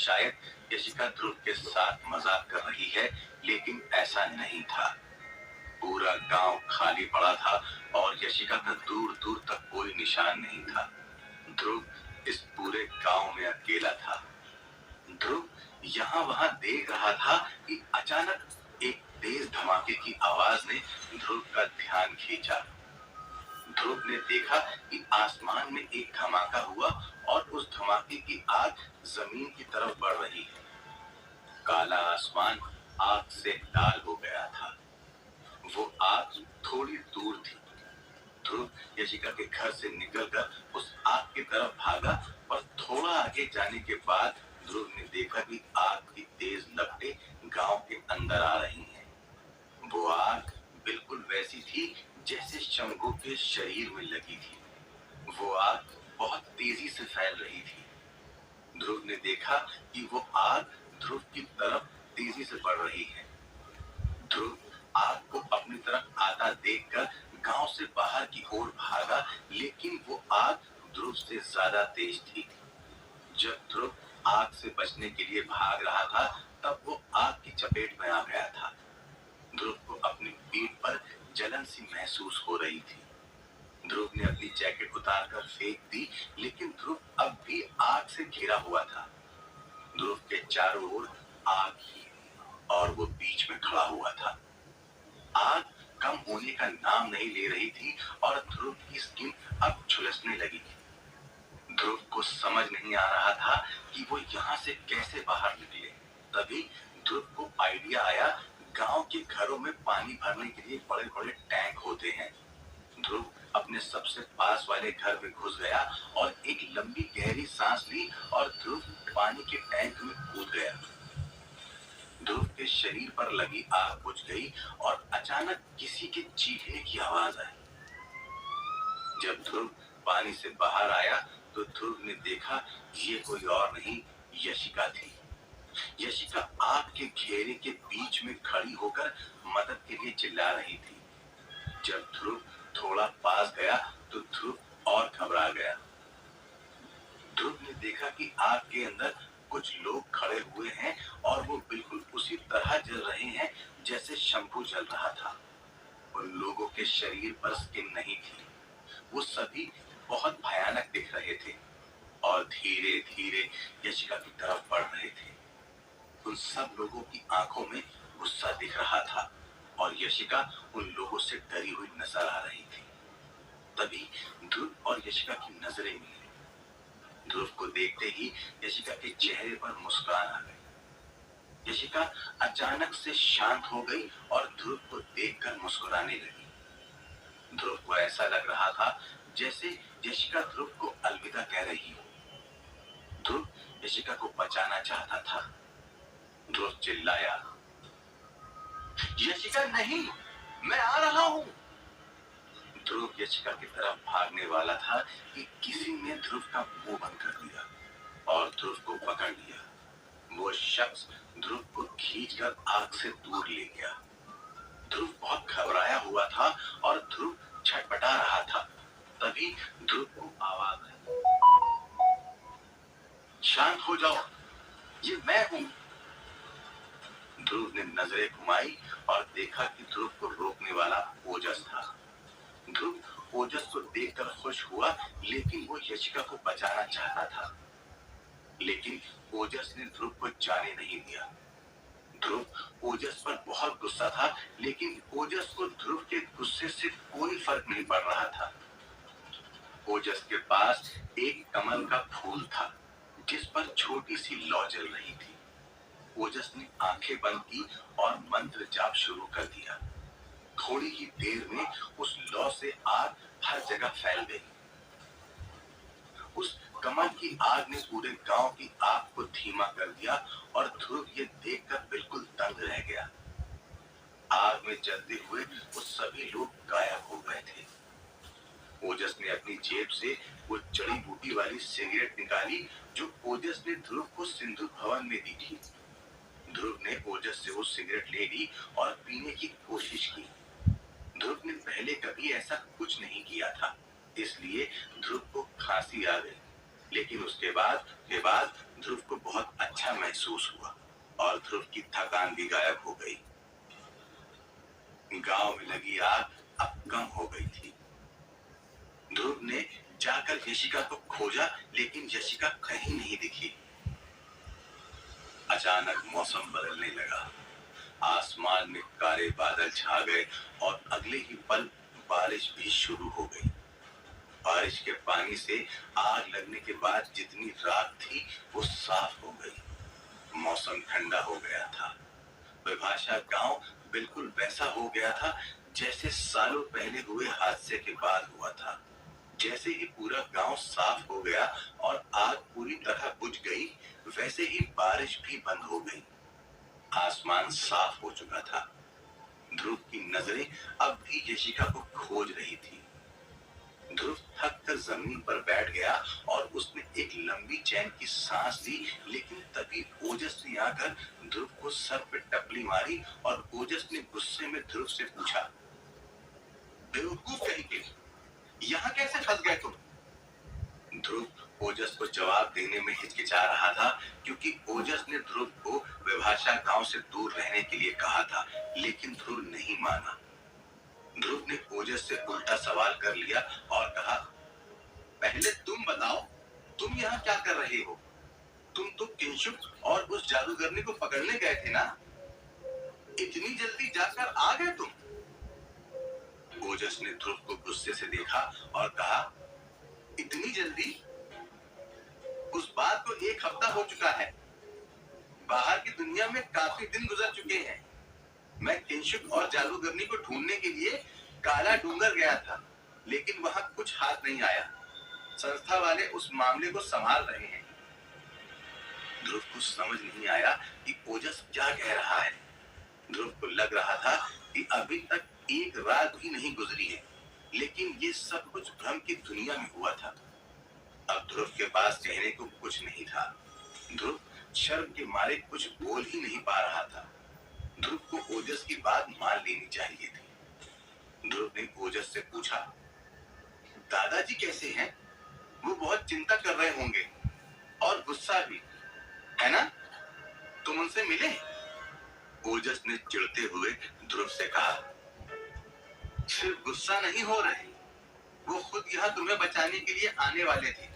शायद यशिका ध्रुव के साथ मजाक कर रही है, लेकिन ऐसा नहीं था। पूरा गांव खाली पड़ा था और यशिका का दूर दूर तक कोई निशान नहीं था। ध्रुव इस पूरे गांव में अकेला था। ध्रुव यहाँ वहां देख रहा था कि अचानक एक तेज धमाके की आवाज ने ध्रुव का ध्यान खींचा। ध्रुव ने देखा कि आसमान में एक धमाका हुआ और उस धमाके की आग जमीन की तरफ बढ़ रही है। काला आसमान आग से लाल हो गया था। वो आग थोड़ी दूर थी। ध्रुव यशिका के घर से निकलकर उस आग की तरफ भागा, और थोड़ा आगे जाने के बाद ध्रुव ने देखा कि आग की तेज लपटें गांव के अंदर आ रही हैं। वो आग बिल्कुल वैसी थी जैसे शंभू के शरीर में लगी थी। वो आग बहुत तेजी से फैल रही थी। ध्रुव ने देखा कि वो आग ध्रुव की तरफ तेजी से बढ़ रही है। ध्रुव आग को अपनी तरफ आता देखकर गांव से बाहर की ओर भागा, लेकिन वो आग ध्रुव से ज्यादा तेज थी। जब ध्रुव आग से बचने के लिए भाग रहा था, तब वो आग की चपेट में आ गया था। ध्रुव को अपनी पीठ पर जलन सी महसूस हो रही थी। ध्रुव ने अपनी जैकेट उतारकर फेंक दी, लेकिन ध्रुव अब भी आग से घिरा हुआ था। ध्रुव के चारों ओर आग ही, और वो बीच में खड़ा हुआ था। आग कम होने का नाम नहीं ले रही थी और ध्रुव की स्किन अब झुलसने लगी थी। ध्रुव को समझ नहीं आ रहा था कि वो यहाँ से कैसे बाहर निकले। तभी ध्रुव को आइडिया आया, गांव के घरों में पानी भरने के लिए बड़े बड़े टैंक होते हैं। ध्रुव अपने सबसे पास वाले घर में घुस गया और एक लंबी गहरी सांस ली, और ध्रुव पानी के टैंक में कूद गया। ध्रुव के शरीर पर लगी आग बुझ गई और अचानक किसी के चीखने की आवाज आई। जब ध्रुव पानी से बाहर आया तो ध्रुव ने देखा ये कोई और नहीं, यशिका थी। यशिका आग के घेरे के बीच में खड़ी होकर मदद के लिए चिल्ला रही थी। जब ध्रुव थोड़ा पास गया तो ध्रुव और घबरा गया। ध्रुव ने देखा कि आग के अंदर कुछ लोग खड़े हुए हैं और वो बिल्कुल उसी तरह जल रहे हैं जैसे शंभू जल रहा था। उन लोगों के शरीर पर स्किन नहीं थी। वो सभी बहुत भयानक दिख रहे थे और धीरे धीरे यशिका की तरफ बढ़ रहे थे। उन सब लोगों की आंखों में गुस्सा दिख रहा था और यशिका उन लोगों से डरी हुई नजर आ रही थी। तभी ध्रुव और यशिका की नजरें मिली। ध्रुव को देखते ही यशिका के चेहरे पर मुस्कान आ गई। यशिका अचानक से शांत हो गई और ध्रुव को देखकर मुस्कुराने लगी। ध्रुव को ऐसा लग रहा था जैसे यशिका ध्रुव को अलविदा कह रही हो। ध्रुव यशिका को बचाना चाहता था। ध्रुव चिल्लाया, यशिका नहीं, मैं आ रहा हूं। ध्रुव यशिका की तरफ भागने वाला था कि किसी ने ध्रुव का मुंह बंद कर दिया और ध्रुव को पकड़ लिया। वो शख्स ध्रुव को खींचकर आग से दूर ले गया। ध्रुव बहुत घबराया हुआ था और ध्रुव छटपटा रहा था। तभी ध्रुव को आवाज आई, शांत हो जाओ, ये मैं हूं। ध्रुव ने नजरें घुमाई और देखा कि ध्रुव को रोकने वाला ओजस था। ध्रुव ओजस को देखकर खुश हुआ, लेकिन वो यशिका को बचाना चाहता था। लेकिन ओजस ने ध्रुव को जाने नहीं दिया। ध्रुव ओजस पर बहुत गुस्सा था, लेकिन ओजस को ध्रुव के गुस्से से कोई फर्क नहीं पड़ रहा था। ओजस के पास एक कमल का फूल था जिस पर छोटी सी लौ जल रही थी। ओजस ने आंखें बंद की और मंत्र जाप शुरू कर दिया। थोड़ी ही देर में उस लौ से आग हर जगह फैल गई। उस कमल की आग ने पूरे गांव की आग को धीमा कर दिया और ध्रुव ये देखकर बिल्कुल दंग रह गया। आग में जलते हुए वो सभी लोग गायब हो गए थे। ओजस ने अपनी जेब से वो जड़ी बूटी वाली सिगरेट निकाली जो ओजस ने ध्रुव को सिंधु भवन में दी थी। ध्रुव ने ओजस से वो सिगरेट ले ली और पीने की कोशिश की। ध्रुव ने पहले कभी ऐसा कुछ नहीं किया था, इसलिए ध्रुव को खांसी आ गई। लेकिन उसके बाद ध्रुव को बहुत अच्छा महसूस महसूस हुआ और ध्रुव की थकान भी गायब हो गई। गांव में लगी आग अब कम हो गई थी। ध्रुव ने जाकर यशिका को खोजा, लेकिन यशिका कहीं नहीं दिखी। अचानक मौसम बदलने लगा। आसमान में काले बादल छा गए और अगले ही पल बारिश भी शुरू हो गई। बारिश के पानी से आग लगने के बाद जितनी राख थी वो साफ हो गई। मौसम ठंडा हो गया था। विभाषा गांव बिल्कुल वैसा हो गया था जैसे सालों पहले हुए हादसे के बाद हुआ था। जैसे ही पूरा गांव साफ हो गया और आग पूरी तरह बुझ गई, वैसे ही बारिश भी बंद हो गई। आसमान साफ हो चुका था। ध्रुव की नजरें अब भी यशिका को खोज रही थी। ध्रुव थक कर जमीन पर बैठ गया और उसने एक लंबी चैन की सांस ली, लेकिन तभी ओजस ने आकर ध्रुव को सर पे टपली मारी और ओजस ने गुस्से में ध्रुव से पूछा, बेवकूफ कहीं के, यहाँ कैसे फंस गए तुम? ध्रुव ओजस को जवाब देने में हिचकिचा रहा था, क्योंकि ओजस ने ध्रुव को विभाषा गांव से दूर रहने के लिए कहा था, लेकिन ध्रुव नहीं माना। ध्रुव ने ओजस से उल्टा सवाल कर लिया और कहा, पहले तुम बताओ, तुम यहाँ क्या कर रहे हो? तुम तो किंशुक और उस जादूगरनी को पकड़ने गए थे ना? इतनी जल्दी जाकर आ गए तुम? ओजस ने ध्रुव को गुस्से से देखा और कहा, इतनी जल्दी? उस बात को 1 हफ्ता हो चुका है। बाहर की दुनिया में काफी दिन गुजर चुके हैं। मैं किंशुक और जादूगरनी को ढूंढने के लिए काला डूंगर गया था, लेकिन वहां कुछ हाथ नहीं आया। संस्था वाले उस मामले को संभाल रहे हैं। ध्रुव को समझ नहीं आया कि ओजस क्या कह रहा है। ध्रुव को लग रहा था कि अभी तक एक रात भी नहीं गुजरी है, लेकिन ये सब कुछ भ्रम की दुनिया में हुआ था। अब ध्रुव के पास कहने को कुछ नहीं था। ध्रुव शर्म के मारे कुछ बोल ही नहीं पा रहा था। ध्रुव को ओजस की बात मान लेनी चाहिए थी। ध्रुव ने ओजस से पूछा, दादाजी कैसे हैं? वो बहुत चिंता कर रहे होंगे और गुस्सा भी, है ना? तुम उनसे मिले? ओजस ने चिढ़ते हुए ध्रुव से कहा, सिर्फ गुस्सा नहीं हो रहे, वो खुद यहाँ तुम्हें बचाने के लिए आने वाले थे,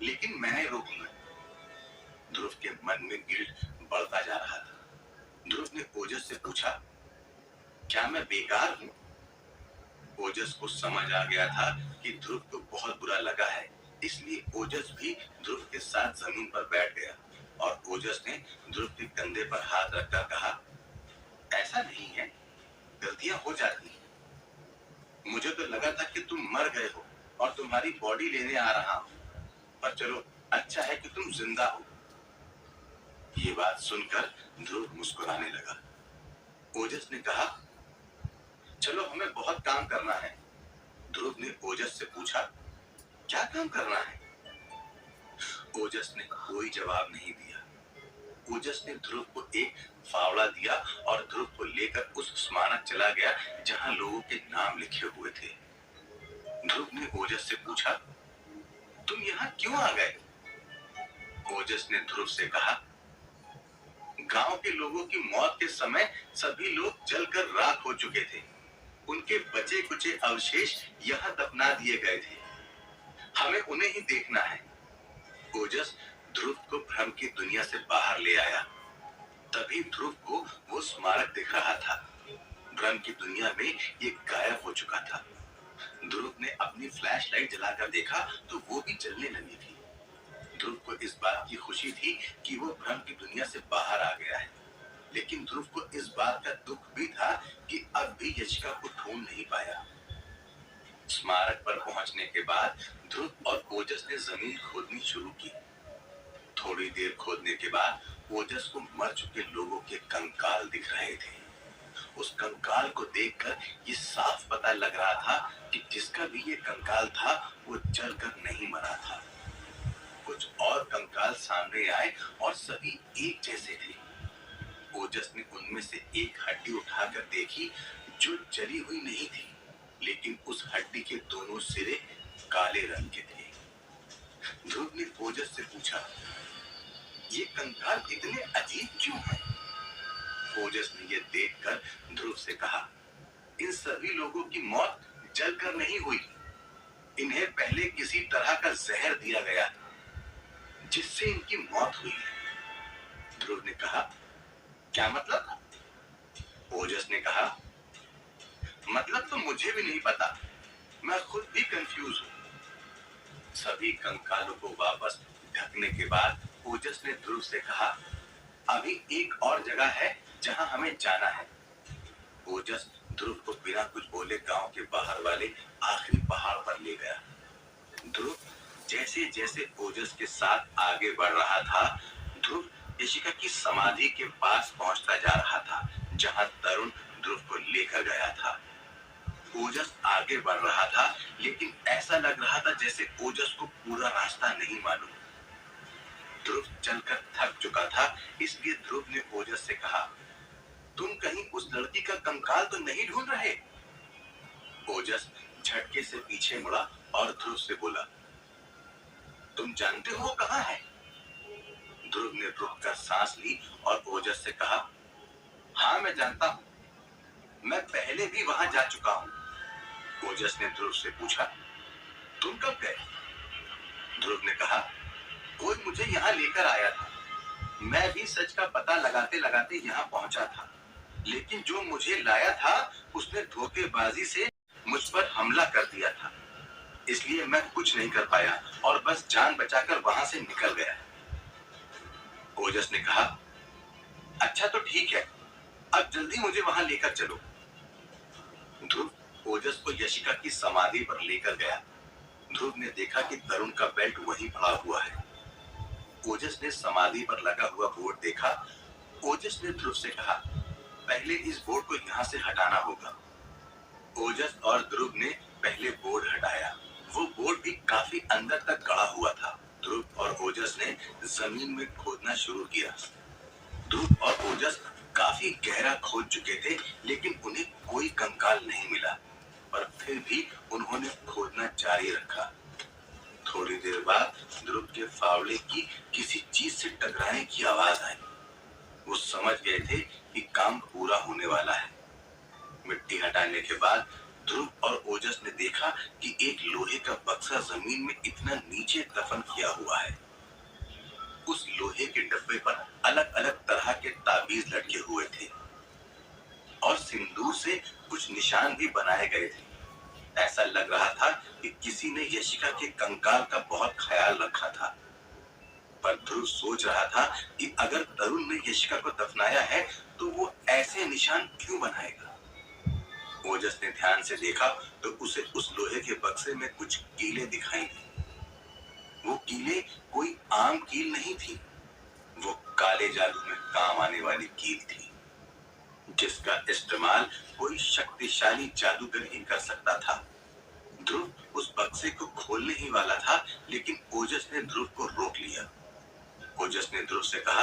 लेकिन मैंने रोक लिया। ध्रुव के मन में गिल्ट बढ़ता जा रहा था। ध्रुव ने ओजस से पूछा, क्या मैं बेकार हूँ? ओजस को समझ आ गया था कि ध्रुव को बहुत बुरा लगा है, इसलिए ओजस भी ध्रुव के साथ जमीन पर बैठ गया और ओजस ने ध्रुव के कंधे पर हाथ रखकर कहा, ऐसा नहीं है, गलतियां हो जाती हैं। मुझे तो लगा था कि तुम मर गए हो और तुम्हारी बॉडी लेने आ रहा हूं, पर चलो, अच्छा है कि तुम जिंदा हो। ये बात सुनकर ध्रुव मुस्कुराने लगा। ओजस ने कहा, चलो, हमें बहुत काम करना है। ध्रुव ने ओजस से पूछा, क्या काम करना है? ओजस ने कोई जवाब नहीं दिया। ओजस ने ध्रुव को एक फावड़ा दिया और ध्रुव को लेकर उस स्मारक चला गया जहां लोगों के नाम लिखे हुए थे। ध्रुव ने ओजस से पूछा, तुम यहाँ क्यों आ गए? ओजस ने ध्रुव से कहा, गांव के लोगों की मौत के समय सभी लोग जलकर राख हो चुके थे। उनके बचे कुचे अवशेष यहाँ दफना दिए गए थे। हमें उन्हें ही देखना है। ओजस ध्रुव को भ्रम की दुनिया से बाहर ले आया। तभी ध्रुव को वो स्मारक दिख रहा था। भ्रम की दुनिया में ये गायब हो चुका था। ध्रुव ने अपनी फ्लैशलाइट जलाकर देखा तो वो भी जलने लगी थी। ध्रुव को इस बात की खुशी थी कि वो भ्रम की दुनिया से बाहर आ गया है, लेकिन ध्रुव को इस बात का दुख भी था कि अब भी यशिका को ढूंढ नहीं पाया। स्मारक पर पहुंचने के बाद ध्रुव और ओजस ने जमीन खोदनी शुरू की। थोड़ी देर खोदने के बाद ओजस को मर चुके लोगों के कंकाल दिख रहे थे। उस कंकाल को देखकर ये साफ पता लग रहा था कि जिसका भी ये कंकाल था वो जलकर नहीं मरा था। कुछ और कंकाल सामने आए और सभी एक जैसे थे। ओजस ने उनमें से एक हड्डी उठाकर देखी जो जली हुई नहीं थी, लेकिन उस हड्डी के दोनों सिरे काले रंग के थे। ध्रुव ने ओजस से पूछा, ये कंकाल इतने अजीब क्यों हैं? ओजस ने ये देखकर ध्रुव से कहा, इन सभी लोगों की मौत जलकर नहीं हुई, इन्हें पहले किसी तरह का जहर दिया गया जिससे इनकी मौत हुई है। ध्रुव ने कहा, क्या मतलब? ओजस ने कहा, मतलब तो मुझे भी नहीं पता, मैं खुद भी कंफ्यूज हूँ। सभी कंकालों को वापस ढकने के बाद ओजस ने ध्रुव से कहा, अभी एक और जगह है जहां हमें जाना है। ओजस ध्रुव को बिना कुछ बोले गांव के बाहर वाले आखिरी पहाड़ पर ले गया। ध्रुव जैसे जैसे ओजस के साथ आगे बढ़ रहा था, ध्रुव यशिका की समाधि के पास पहुंचता जा रहा था, जहां तरुण ध्रुव को लेकर गया था। ओजस आगे बढ़ रहा था, लेकिन ऐसा लग रहा था जैसे ओजस को पूरा रास्ता नहीं मालूम। ध्रुव चलकर थक चुका था, इसलिए ध्रुव ने ओजस से कहा, तुम कहीं उस लड़की का कंकाल तो नहीं ढूंढ रहे? ओजस झटके से पीछे मुड़ा और ध्रुव से बोला, तुम जानते हो वो कहाँ है? ध्रुव ने रुककर सांस ली और ओजस से कहा, हाँ मैं जानता हूँ, मैं पहले भी वहां जा चुका हूँ। ओजस ने ध्रुव से पूछा, तुम कब गए? ध्रुव ने कहा, कोई मुझे यहाँ लेकर आया था, मैं भी सच का पता लगाते लगाते यहाँ पहुंचा था, लेकिन जो मुझे लाया था उसने धोखेबाजी से मुझ पर हमला कर दिया था, इसलिए मैं कुछ नहीं कर पाया और बस जान बचाकर वहां से निकल गया। ओजस ने कहा, अच्छा तो ठीक है, अब जल्दी मुझे वहां लेकर चलो। ध्रुव ओजस को यशिका की समाधि पर लेकर गया। ध्रुव ने देखा कि तरुण का बेल्ट वहीं पड़ा हुआ है। ओजस ने समाधि पर लगा हुआ बोर्ड देखा। ओजस ने ध्रुव से कहा, पहले इस बोर्ड को यहाँ से हटाना होगा। ओजस और ध्रुव ने पहले बोर्ड हटाया। वो बोर्ड भी काफी अंदर तक गड़ा हुआ था। ध्रुव और ओजस ने जमीन में खोदना शुरू किया। ध्रुव और ओजस काफी गहरा खोद चुके थे, लेकिन उन्हें कोई कंकाल नहीं मिला, पर फिर भी उन्होंने खोदना जारी रखा। थोड़ी देर बाद ध्रुव के फावड़े की किसी चीज से टकराने की आवाज आई। वो समझ गए थे कि काम पूरा होने वाला है। मिट्टी हटाने के बाद ध्रुव और ओजस ने देखा कि एक लोहे का बक्सा जमीन में इतना नीचे दफन किया हुआ है। उस लोहे के डब्बे पर अलग अलग तरह के ताबीज लटके हुए थे और सिंदूर से कुछ निशान भी बनाए गए थे। ऐसा लग रहा था कि किसी ने यशिका के कंकाल का बहुत ख्याल रखा था। पर ध्रुव सोच रहा था कि अगर तरुण ने यशिका को दफनाया है तो वो ऐसे निशान क्यों बनाएगा। ओजस ने ध्यान से देखा तो उसे उस लोहे के बक्से में कुछ कीलें दिखाई दी। वो कीलें कोई आम कील नहीं थी, वो काले जादू में काम आने वाली कील थी, जिसका इस्तेमाल कोई शक्तिशाली जादूगर ही कर सकता था। ध्रुव उस बक्से को खोलने ही वाला था, लेकिन ओजस ने ध्रुव को रोक लिया। ओजस ने ध्रुव से कहा,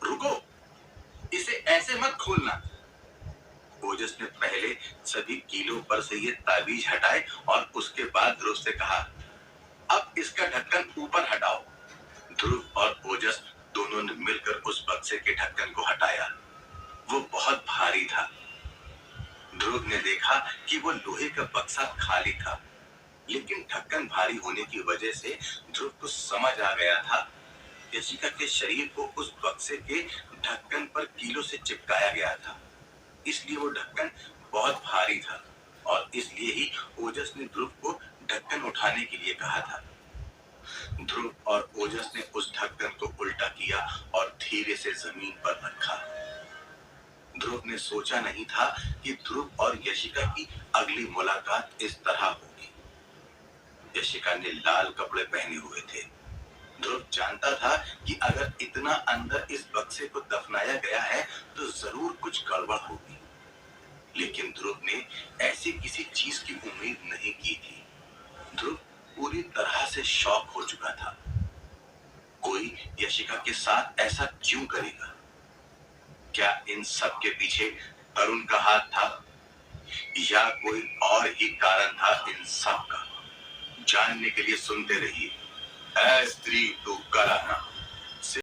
रुको, इसे ऐसे मत खोलना। ओजस ने पहले सभी कीलों पर से ये ताबीज हटाए और उसके बाद ध्रुव से कहा, अब इसका ढक्कन ऊपर हटाओ। ध्रुव और ओजस दोनों ने मिलकर उस बक्से के ढक्कन को हटाया। वो बहुत भारी था। ध्रुव ने देखा कि वो लोहे का बक्सा खाली था, लेकिन ढक्कन भारी होने की वजह से ध्रुव को समझ आ गया था यशिका के शरीर को उस बक्से के ढक्कन पर कीलों से चिपकाया गया था, इसलिए वो ढक्कन बहुत भारी था और इसलिए ही ओजस ने ध्रुव को ढक्कन उठाने के लिए कहा था। ध्रुव और ओजस ने उस ढक्कन को उल्टा किया और धीरे से जमीन पर रखा। ध्रुव ने सोचा नहीं था कि ध्रुव और यशिका की अगली मुलाकात इस तरह होगी। यशिका ने लाल कपड़े पहने हुए थे। ध्रुव जानता था कि अगर इतना अंदर इस बक्से को दफनाया गया है तो जरूर कुछ गड़बड़ होगी, लेकिन ध्रुव ने ऐसी किसी चीज की उम्मीद नहीं की थी। ध्रुव पूरी तरह से शॉक हो चुका था। कोई यशिका के साथ ऐसा क्यों करेगा? क्या इन सब के पीछे तरुण का हाथ था या कोई और ही कारण था इन सब का? जानने के लिए सुनते रहिए ऐ स्त्री तू कराना।